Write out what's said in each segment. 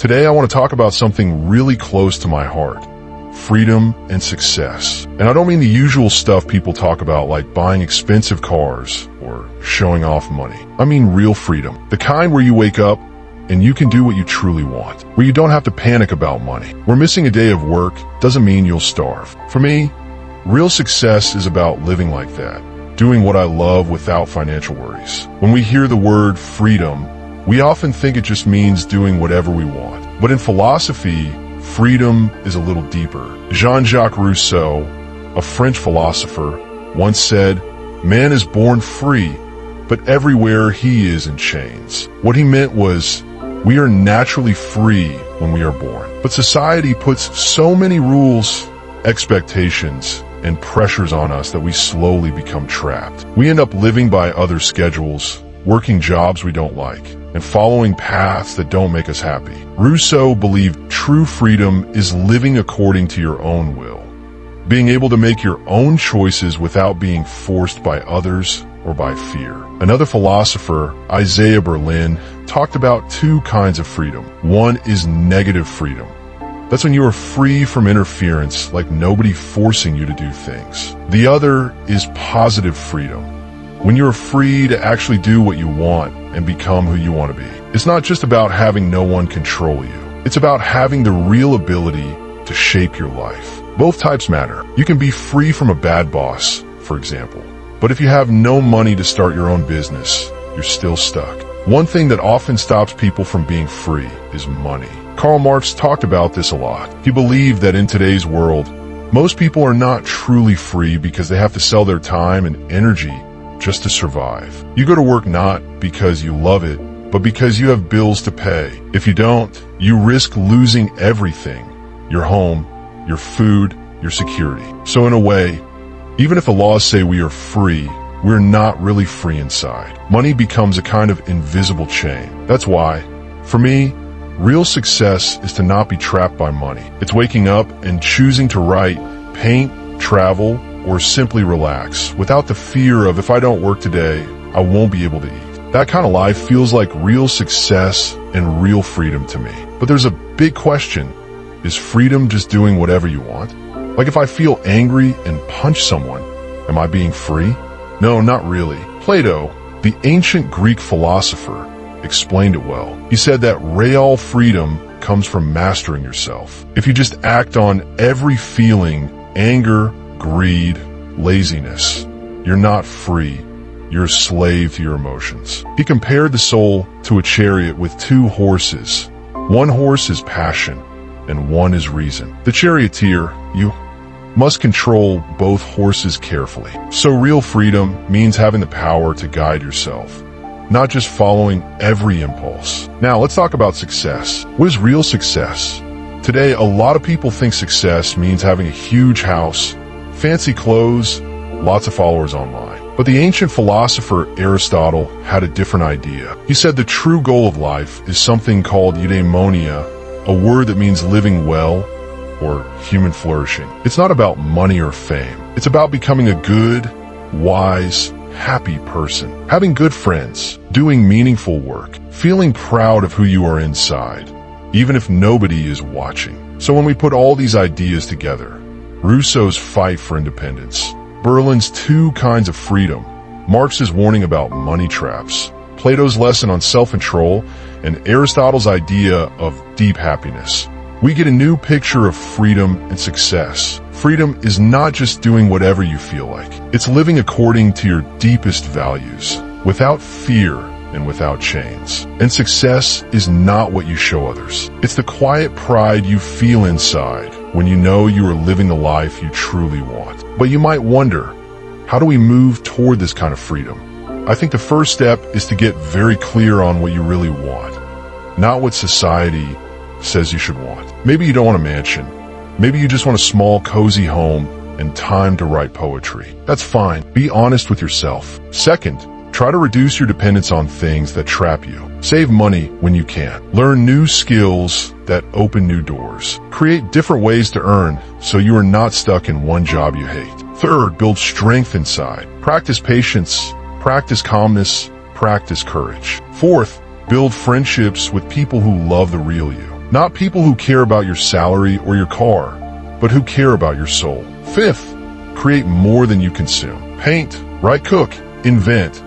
Today I want to talk about something really close to my heart: freedom and success. And I don't mean the usual stuff people talk about like buying expensive cars or showing off money. I mean real freedom. The kind where you wake up and you can do what you truly want, where you don't have to panic about money. Where missing a day of work doesn't mean you'll starve. For me, real success is about living like that, doing what I love without financial worries. When we hear the word freedom, we often think it just means doing whatever we want. But in philosophy, freedom is a little deeper. Jean-Jacques Rousseau, a French philosopher, once said, "Man is born free, but everywhere he is in chains." What he meant was, we are naturally free when we are born. But society puts so many rules, expectations, and pressures on us that we slowly become trapped. We end up living by other schedules, working jobs we don't like, and following paths that don't make us happy. Rousseau believed true freedom is living according to your own will, being able to make your own choices without being forced by others or by fear. Another philosopher, Isaiah Berlin, talked about two kinds of freedom. One is negative freedom. That's when you are free from interference, like nobody forcing you to do things. The other is positive freedom, when you're free to actually do what you want and become who you want to be. It's not just about having no one control you. It's about having the real ability to shape your life. Both types matter. You can be free from a bad boss, for example. But if you have no money to start your own business, you're still stuck. One thing that often stops people from being free is money. Karl Marx talked about this a lot. He believed that in today's world, most people are not truly free because they have to sell their time and energy just to survive. You go to work not because you love it, but because you have bills to pay. If you don't, you risk losing everything: your home, your food, your security. So in a way, even if the laws say we are free, we're not really free inside. Money becomes a kind of invisible chain. That's why, for me, real success is to not be trapped by money. It's waking up and choosing to write, paint, travel, or simply relax without the fear of, if I don't work today, I won't be able to eat. That kind of life feels like real success and real freedom to me. But there's a big question. Is freedom just doing whatever you want? Like if I feel angry and punch someone, am I being free? No, not really. Plato, the ancient Greek philosopher, explained it well. He said that real freedom comes from mastering yourself. If you just act on every feeling, anger, greed, laziness, you're not free. You're a slave to your emotions. He compared the soul to a chariot with two horses. One horse is passion, and one is reason. The charioteer, you must control both horses carefully. So real freedom means having the power to guide yourself, not just following every impulse. Now let's talk about success. What is real success? Today, a lot of people think success means having a huge house, fancy clothes, lots of followers online. But the ancient philosopher Aristotle had a different idea. He said the true goal of life is something called eudaimonia, a word that means living well or human flourishing. It's not about money or fame. It's about becoming a good, wise, happy person, having good friends, doing meaningful work, feeling proud of who you are inside, even if nobody is watching. So when we put all these ideas together, Rousseau's fight for independence, Berlin's two kinds of freedom, Marx's warning about money traps, Plato's lesson on self-control, and Aristotle's idea of deep happiness, we get a new picture of freedom and success. Freedom is not just doing whatever you feel like. It's living according to your deepest values, without fear and without chains. And success is not what you show others. It's the quiet pride you feel inside when you know you are living the life you truly want. But you might wonder, how do we move toward this kind of freedom? I think the first step is to get very clear on what you really want, not what society says you should want. Maybe you don't want a mansion. Maybe you just want a small, cozy home and time to write poetry. That's fine. Be honest with yourself. Second, try to reduce your dependence on things that trap you. Save money when you can. Learn new skills that open new doors. Create different ways to earn so you are not stuck in one job you hate. Third, build strength inside. Practice patience, practice calmness, practice courage. Fourth, build friendships with people who love the real you, Not people who care about your salary or your car, but who care about your soul. Fifth, create more than you consume. Paint, write, cook, invent.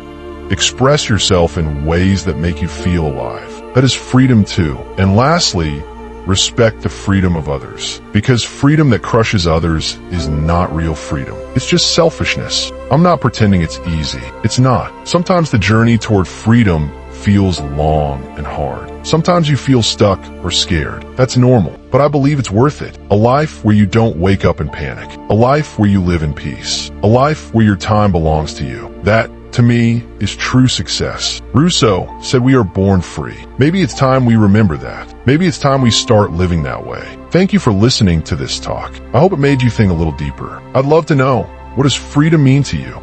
Express yourself in ways that make you feel alive. That is freedom too. And lastly, respect the freedom of others. Because freedom that crushes others is not real freedom. It's just selfishness. I'm not pretending it's easy. It's not. Sometimes the journey toward freedom feels long and hard. Sometimes you feel stuck or scared. That's normal, but I believe it's worth it. A life where you don't wake up in panic. A life where you live in peace. A life where your time belongs to you. That, to me, is true success. Rousseau said we are born free. Maybe it's time we remember that. Maybe it's time we start living that way. Thank you for listening to this talk. I hope it made you think a little deeper. I'd love to know, what does freedom mean to you?